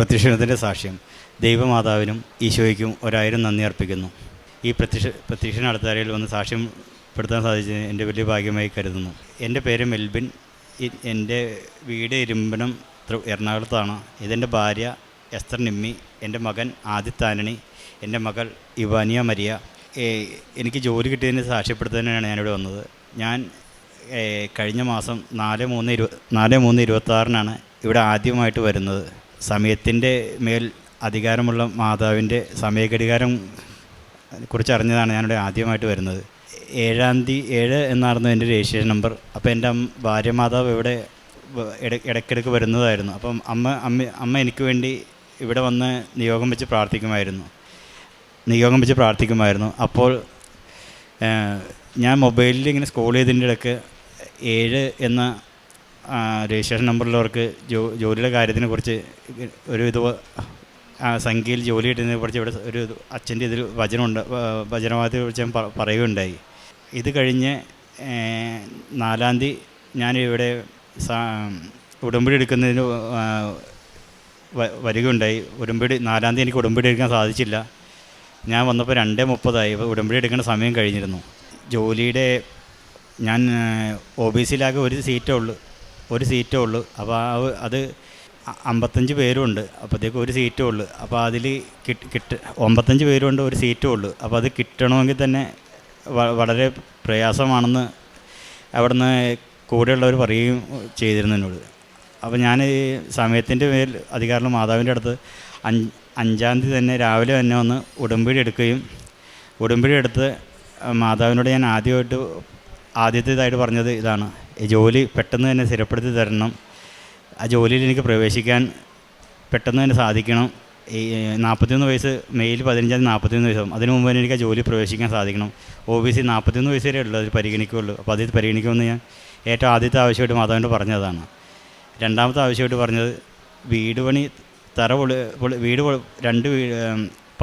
പ്രത്യക്ഷണത്തിൻ്റെ സാക്ഷ്യം. ദൈവമാതാവിനും ഈശോയ്ക്കും 1000 നന്ദി അർപ്പിക്കുന്നു. ഈ പ്രത്യക്ഷ അടുത്തറയിൽ വന്ന് സാക്ഷ്യപ്പെടുത്താൻ സാധിച്ചത് എൻ്റെ വലിയ ഭാഗ്യമായി കരുതുന്നു. എൻ്റെ പേര് മെൽബിൻ. എൻ്റെ വീട് ഇരുമ്പനം എറണാകുളത്താണ്. ഇതെൻ്റെ ഭാര്യ എസ്തർ നിമ്മി, എൻ്റെ മകൻ ആദിത്ത് ആൻ്റണി, എൻ്റെ മകൾ ഇവാനിയ മരിയ. എനിക്ക് ജോലി കിട്ടിയതിന് സാക്ഷ്യപ്പെടുത്താനാണ് ഞാനിവിടെ വന്നത്. ഞാൻ കഴിഞ്ഞ മാസം 4/3/26 ഇവിടെ ആദ്യമായിട്ട് വരുന്നത്. സമയത്തിൻ്റെ മേൽ അധികാരമുള്ള മാതാവിൻ്റെ സമയഘടികാരം കുറിച്ച് അറിഞ്ഞതാണ് ഞാനിവിടെ ആദ്യമായിട്ട് വരുന്നത്. 7 എന്നായിരുന്നു എൻ്റെ രജിസ്ട്രേഷൻ നമ്പർ. അപ്പോൾ എൻ്റെ ഭാര്യ മാതാവ് ഇവിടെ ഇടയ്ക്കിടയ്ക്ക് വരുന്നതായിരുന്നു. അപ്പം അമ്മ എനിക്ക് വേണ്ടി ഇവിടെ വന്ന് നിയോഗം വെച്ച് പ്രാർത്ഥിക്കുമായിരുന്നു. അപ്പോൾ ഞാൻ മൊബൈലിൽ ഇങ്ങനെ സ്ക്രോൾ ചെയ്തതിൻ്റെ ഇടയ്ക്ക് 7 എന്ന രജിസ്ട്രേഷൻ നമ്പറിലുള്ളവർക്ക് ജോലിയുടെ കാര്യത്തിനെ കുറിച്ച് ഒരു സംഖ്യയിൽ ജോലി കിട്ടുന്നതിനെ കുറിച്ച് ഇവിടെ ഒരു അച്ഛൻ്റെ ഇതിൽ വചനവാദത്തെ കുറിച്ച് ഞാൻ പറയുകയുണ്ടായി. ഇത് കഴിഞ്ഞ് 4-ാം തീയതി ഞാനിവിടെ ഉടമ്പടി എടുക്കുന്നതിന് വരികയുണ്ടായി. 4-ാം തീയതി എനിക്ക് ഉടമ്പടി എടുക്കാൻ സാധിച്ചില്ല. ഞാൻ വന്നപ്പോൾ 2:30 ഉടമ്പടി എടുക്കേണ്ട സമയം കഴിഞ്ഞിരുന്നു. ജോലിയുടെ ഞാൻ OBCയിലാകെ ഒരു സീറ്റേ ഉള്ളൂ. അപ്പോൾ അത് 55 പേരുണ്ട്. അപ്പോഴത്തേക്ക് ഒരു സീറ്റേ ഉള്ളൂ. അപ്പോൾ അതിൽ 55 പേരുണ്ട്, ഒരു സീറ്റേ ഉള്ളൂ. അപ്പോൾ അത് കിട്ടണമെങ്കിൽ തന്നെ വളരെ പ്രയാസമാണെന്ന് അവിടുന്ന് കൂടെയുള്ളവർ പറയുകയും ചെയ്തിരുന്നു എന്നോട്. അപ്പോൾ ഞാൻ സമയത്തിൻ്റെ മേൽ അധികാരമുള്ള മാതാവിൻ്റെ അടുത്ത് 5-ാം തീയതി തന്നെ രാവിലെ തന്നെ വന്ന് ഉടമ്പടി എടുത്ത് മാതാവിനോട് ഞാൻ ആദ്യത്തേതായിട്ട് പറഞ്ഞത് ഇതാണ്: ഈ ജോലി പെട്ടെന്ന് തന്നെ സ്ഥിരപ്പെടുത്തി തരണം. ആ ജോലിയിൽ എനിക്ക് പ്രവേശിക്കാൻ പെട്ടെന്ന് തന്നെ സാധിക്കണം. ഈ 41 വയസ്സ്, മെയ് 15 41 വയസ്സാകും. അതിനു മുമ്പ് തന്നെ എനിക്ക് ആ ജോലി പ്രവേശിക്കാൻ സാധിക്കണം. OBC 41 വയസ്സ് വരെ ഉള്ളത് പരിഗണിക്കുകയുള്ളൂ. അപ്പോൾ അതിൽ പരിഗണിക്കുമെന്ന് ഞാൻ ഏറ്റവും ആദ്യത്തെ ആവശ്യമായിട്ട് മാതാവിനോട് പറഞ്ഞതാണ്. രണ്ടാമത്തെ ആവശ്യമായിട്ട് പറഞ്ഞത് വീട് പണി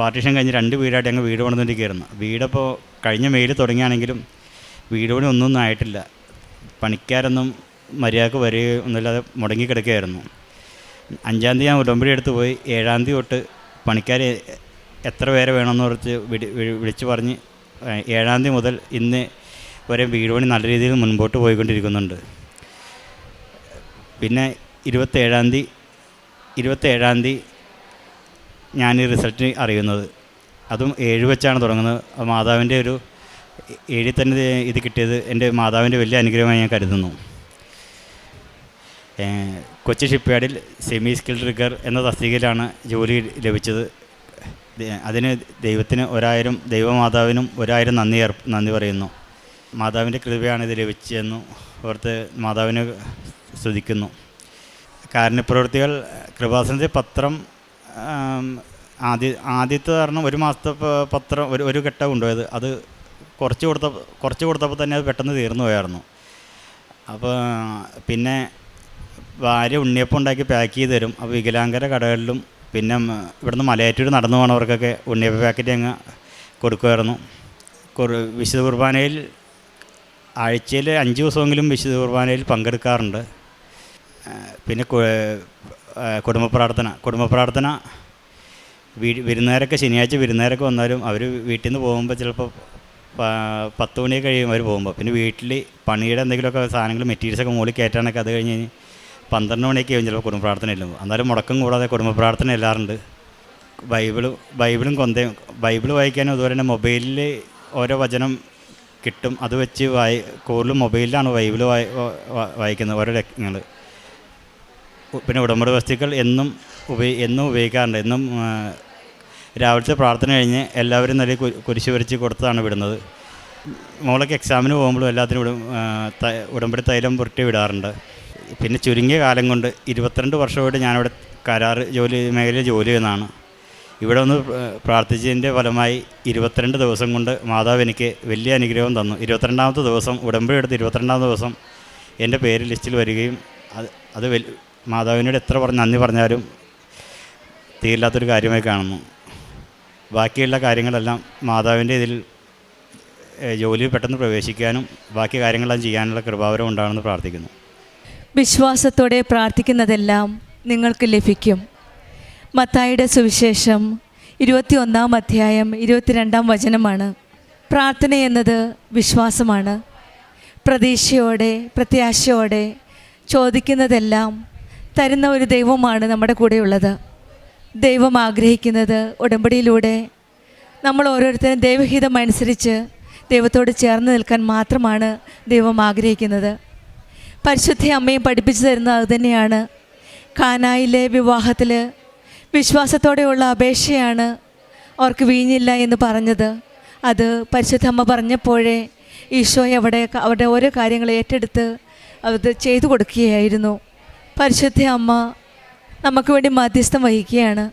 പാർട്ടീഷൻ കഴിഞ്ഞ് 2 വീടായിട്ട് ഞങ്ങൾ വീട് പണിതുകൊണ്ടിരിക്കുകയായിരുന്നു. വീടപ്പോൾ കഴിഞ്ഞ മെയിൽ തുടങ്ങിയാണെങ്കിലും വീട് പണി ഒന്നും ആയിട്ടില്ല. പണിക്കാരൊന്നും മര്യാദക്ക് വരികയോ ഒന്നുമില്ലാതെ മുടങ്ങിക്കിടക്കുകയായിരുന്നു. 5-ാം തീയതി ഞാൻ ഉടമ്പടി എടുത്ത് പോയി. 7-ാം തീയതി തൊട്ട് പണിക്കാർ എത്ര പേരെ വേണമെന്ന് വിളിച്ച് പറഞ്ഞ് 7-ാം തീയതി മുതൽ ഇന്ന് വരെ വീട് പണി നല്ല രീതിയിൽ മുൻപോട്ട് പോയിക്കൊണ്ടിരിക്കുന്നുണ്ട്. പിന്നെ 27-ാം തീയതി ഞാൻ ഈ റിസൾട്ട് അറിയുന്നത്. അതും 7 വെച്ചാണ് തുടങ്ങുന്നത്. മാതാവിൻ്റെ ഒരു 7 തന്നെ ഇത് കിട്ടിയത് എൻ്റെ മാതാവിൻ്റെ വലിയ അനുഗ്രഹമായി ഞാൻ കരുതുന്നു. കൊച്ചി ഷിപ്പ്യാർഡിൽ സെമി സ്കിൽഡ് റിഗർ എന്ന തസ്തികയിലാണ് ജോലി ലഭിച്ചത്. അതിന് ദൈവത്തിന് 1000, ദൈവമാതാവിനും 1000 നന്ദി പറയുന്നു. മാതാവിൻ്റെ കൃപയാണ് ഇത് ലഭിച്ചതെന്ന് ഓർത്ത് മാതാവിനെ സ്തുതിക്കുന്നു. കാരുണ്യപ്രവൃത്തികൾ കൃപാസനത്തിൽ പത്രം ആദ്യത്തെ കാരണം 1 മാസത്തെ പത്രം ഒരു ഘട്ടം കൊണ്ടുപോയത്. അത് കുറച്ച് കൊടുത്തപ്പോൾ തന്നെ അത് പെട്ടെന്ന് തീർന്നു പോയായിരുന്നു. അപ്പോൾ പിന്നെ ഭാര്യ ഉണ്ണിയപ്പം ഉണ്ടാക്കി പാക്ക് ചെയ്ത് തരും. അപ്പോൾ വികലാംഗര കടകളിലും പിന്നെ ഇവിടുന്ന് മലയാറ്റൂർ നടന്നു പോകണവർക്കൊക്കെ ഉണ്ണിയപ്പം പാക്കറ്റ് അങ്ങ് കൊടുക്കുമായിരുന്നു. വിശുദ്ധ കുർബാനയിൽ ആഴ്ചയിൽ 5 ദിവസമെങ്കിലും വിശുദ്ധ കുർബാനയിൽ പങ്കെടുക്കാറുണ്ട്. പിന്നെ കുടുംബ പ്രാർത്ഥന വിരുന്നുകാരൊക്കെ ശനിയാഴ്ച വിരുന്നുകാരൊക്കെ വന്നാലും അവർ വീട്ടിൽ നിന്ന് പോകുമ്പോൾ ചിലപ്പോൾ 10 മണിയൊക്കെ കഴിയും അവർ പോകുമ്പോൾ. പിന്നെ വീട്ടിൽ പണിയുടെ എന്തെങ്കിലുമൊക്കെ സാധനങ്ങൾ മെറ്റീരിയൽസൊക്കെ മുകളിൽ കയറ്റാനൊക്കെ അത് കഴിഞ്ഞ് 12 മണിയൊക്കെ ആവും ചിലപ്പോൾ കുടുംബ പ്രാർത്ഥന ഇല്ലും. എന്നാലും മുടക്കം കൂടാതെ കുടുംബ പ്രാർത്ഥന എല്ലാറുണ്ട്. ബൈബിളും ബൈബിൾ വായിക്കാനും അതുപോലെ തന്നെ മൊബൈലിൽ ഓരോ വചനം കിട്ടും. അത് വെച്ച് കൂടുതലും മൊബൈലിലാണ് ബൈബിൾ വായിക്കുന്നത് ഓരോ രംഗങ്ങൾ. പിന്നെ ഉടമ്പടി വസ്തുക്കൾ എന്നും ഉപയോഗിക്കാറുണ്ട്. എന്നും രാവിലത്തെ പ്രാർത്ഥന കഴിഞ്ഞ് എല്ലാവരും നല്ല കുരിശ് വരച്ച് കൊടുത്താണ് വിടുന്നത്. മോളൊക്കെ എക്സാമിന് പോകുമ്പോഴും എല്ലാത്തിനും ഉടമ്പടി തൈലം പുരട്ടി വിടാറുണ്ട്. പിന്നെ ചുരുങ്ങിയ കാലം കൊണ്ട് 22 വർഷമായിട്ട് ഞാനിവിടെ കരാർ മേഖലയിൽ ജോലി ചെയ്യുന്നതാണ്. ഇവിടെ ഒന്ന് പ്രാർത്ഥിച്ചതിൻ്റെ ഫലമായി 22 ദിവസം കൊണ്ട് മാതാവ് എനിക്ക് വലിയ അനുഗ്രഹം തന്നു. 22ാമത്തെ ദിവസം ഉടമ്പടി എടുത്ത് 22ാം ദിവസം എൻ്റെ പേര് ലിസ്റ്റിൽ വരികയും അത് മാതാവിനോട് എത്ര നന്ദി പറഞ്ഞാലും തീരില്ലാത്തൊരു കാര്യമായി കാണുന്നു. ബാക്കിയുള്ള കാര്യങ്ങളെല്ലാം മാതാവിൻ്റെ ഇതിൽ ജോലിയിൽ പെട്ടെന്ന് പ്രവേശിക്കാനും ബാക്കി കാര്യങ്ങളെല്ലാം ചെയ്യാനുള്ള കൃപാവരം ഉണ്ടാകണമെന്ന് പ്രാർത്ഥിക്കുന്നു. വിശ്വാസത്തോടെ പ്രാർത്ഥിക്കുന്നതെല്ലാം നിങ്ങൾക്ക് ലഭിക്കും. മത്തായിയുടെ സുവിശേഷം 21 അധ്യായം 22 വചനമാണ്. പ്രാർത്ഥന എന്നത് വിശ്വാസമാണ്. പ്രതീക്ഷയോടെ പ്രത്യാശയോടെ ചോദിക്കുന്നതെല്ലാം തരുന്ന ഒരു ദൈവമാണ് നമ്മുടെ കൂടെയുള്ളത്. ദൈവം ആഗ്രഹിക്കുന്നത് ഉടമ്പടിയിലൂടെ നമ്മൾ ഓരോരുത്തരും ദൈവഹിതം അനുസരിച്ച് ദൈവത്തോട് ചേർന്ന് നിൽക്കാൻ മാത്രമാണ് ദൈവം ആഗ്രഹിക്കുന്നത്. പരിശുദ്ധ അമ്മയും പഠിപ്പിച്ചു തരുന്നത് അതുതന്നെയാണ്. കാനായിലെ വിവാഹത്തിൽ വിശ്വാസത്തോടെയുള്ള അപേക്ഷയാണ് അവർക്ക് വീഞ്ഞില്ല എന്ന് പറഞ്ഞത്. അത് പരിശുദ്ധ അമ്മ പറഞ്ഞപ്പോഴേ ഈശോയെ അവരുടെ ഓരോ കാര്യങ്ങൾ ഏറ്റെടുത്ത് അത് ചെയ്തു കൊടുക്കുകയായിരുന്നു. പരിശുദ്ധ അമ്മ നമുക്ക് വേണ്ടി മധ്യസ്ഥം വഹിക്കുകയാണ്.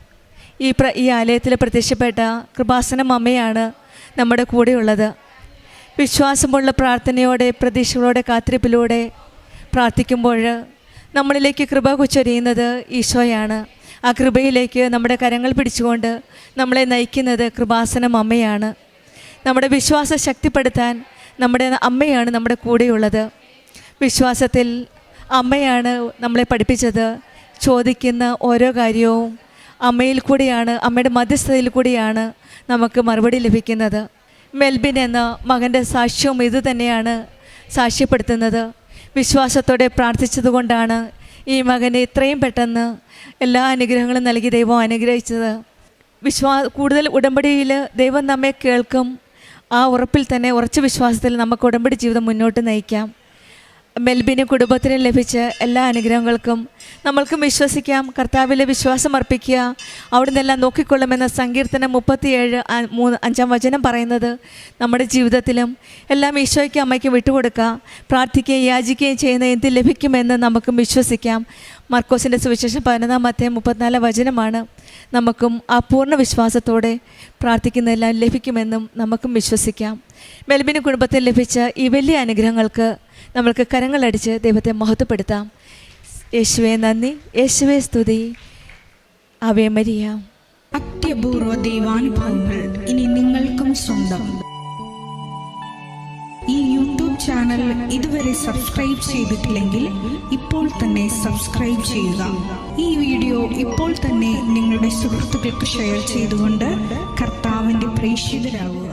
ഈ ആലയത്തിൽ പ്രത്യക്ഷപ്പെട്ട കൃപാസനം അമ്മയാണ് നമ്മുടെ കൂടെയുള്ളത്. വിശ്വാസമുള്ള പ്രാർത്ഥനയോടെ പ്രതീക്ഷകളോടെ കാത്തിരിപ്പിലൂടെ പ്രാർത്ഥിക്കുമ്പോൾ നമ്മളിലേക്ക് കൃപ ചൊരിയുന്നത് ഈശോയാണ്. ആ കൃപയിലേക്ക് നമ്മുടെ കരങ്ങൾ പിടിച്ചുകൊണ്ട് നമ്മളെ നയിക്കുന്നത് കൃപാസനം അമ്മയാണ്. നമ്മുടെ വിശ്വാസം ശക്തിപ്പെടുത്താൻ നമ്മുടെ അമ്മയാണ് നമ്മുടെ കൂടെയുള്ളത്. വിശ്വാസത്തിൽ അമ്മയാണ് നമ്മളെ പഠിപ്പിച്ചത്. ചോദിക്കുന്ന ഓരോ കാര്യവും അമ്മയിൽ കൂടിയാണ്, അമ്മയുടെ മധ്യസ്ഥതയിൽ കൂടിയാണ് നമുക്ക് മറുപടി ലഭിക്കുന്നത്. മെൽബിൻ എന്ന മകൻ്റെ സാക്ഷ്യവും ഇത് തന്നെയാണ് സാക്ഷ്യപ്പെടുത്തുന്നത്. വിശ്വാസത്തോടെ പ്രാർത്ഥിച്ചതുകൊണ്ടാണ് ഈ മകനെ ഇത്രയും പെട്ടെന്ന് എല്ലാ അനുഗ്രഹങ്ങളും നൽകി ദൈവം അനുഗ്രഹിച്ചത്. കൂടുതൽ ഉടമ്പടിയിൽ ദൈവം നമ്മെ കേൾക്കും. ആ ഉറപ്പിൽ തന്നെ, ഉറച്ച വിശ്വാസത്തിൽ നമുക്ക് ഉടമ്പടി ജീവിതം മുന്നോട്ട് നയിക്കാം. മെൽബിനും കുടുംബത്തിനും ലഭിച്ച എല്ലാ അനുഗ്രഹങ്ങൾക്കും നമ്മൾക്കും വിശ്വസിക്കാം. കർത്താവിലെ വിശ്വാസം അർപ്പിക്കുക, അവിടെ നിന്നെല്ലാം നോക്കിക്കൊള്ളുമെന്ന സങ്കീർത്തനം 37:5 വചനം പറയുന്നത് നമ്മുടെ ജീവിതത്തിലും എല്ലാം ഈശോയ്ക്കും അമ്മയ്ക്കും വിട്ടുകൊടുക്കുക. പ്രാർത്ഥിക്കുകയും യാചിക്കുകയും ചെയ്യുന്ന എന്ത് ലഭിക്കുമെന്ന് നമുക്കും വിശ്വസിക്കാം. മർക്കോസിൻ്റെ സുവിശേഷം 11 അധ്യായം 34 വചനമാണ്. നമുക്കും ആ പൂർണ്ണ വിശ്വാസത്തോടെ പ്രാർത്ഥിക്കുന്നതെല്ലാം ലഭിക്കുമെന്നും നമുക്കും വിശ്വസിക്കാം. മെൽബിന് കുടുംബത്തിൽ ലഭിച്ച ഈ വലിയ അനുഗ്രഹങ്ങൾക്ക് നമ്മൾക്ക് കരങ്ങളടിച്ച് ദൈവത്തെ മഹത്വപ്പെടുത്താം. യേശുവേ നന്ദി, യേശുവേ സ്തുതി, ആവേ മരിയ. അത്യപൂർവ ദൈവാനുഭവങ്ങൾ ഇനി നിങ്ങൾക്കും സ്വന്തം. ഈ യൂട്യൂബ് ചാനൽ ഇതുവരെ സബ്സ്ക്രൈബ് ചെയ്തിട്ടില്ലെങ്കിൽ ഇപ്പോൾ തന്നെ സബ്സ്ക്രൈബ് ചെയ്യുക. ഈ വീഡിയോ ഇപ്പോൾ തന്നെ നിങ്ങളുടെ സുഹൃത്തുക്കൾക്ക് ഷെയർ ചെയ്തുകൊണ്ട് കർത്താവിൻ്റെ പ്രേക്ഷിതരാകുക.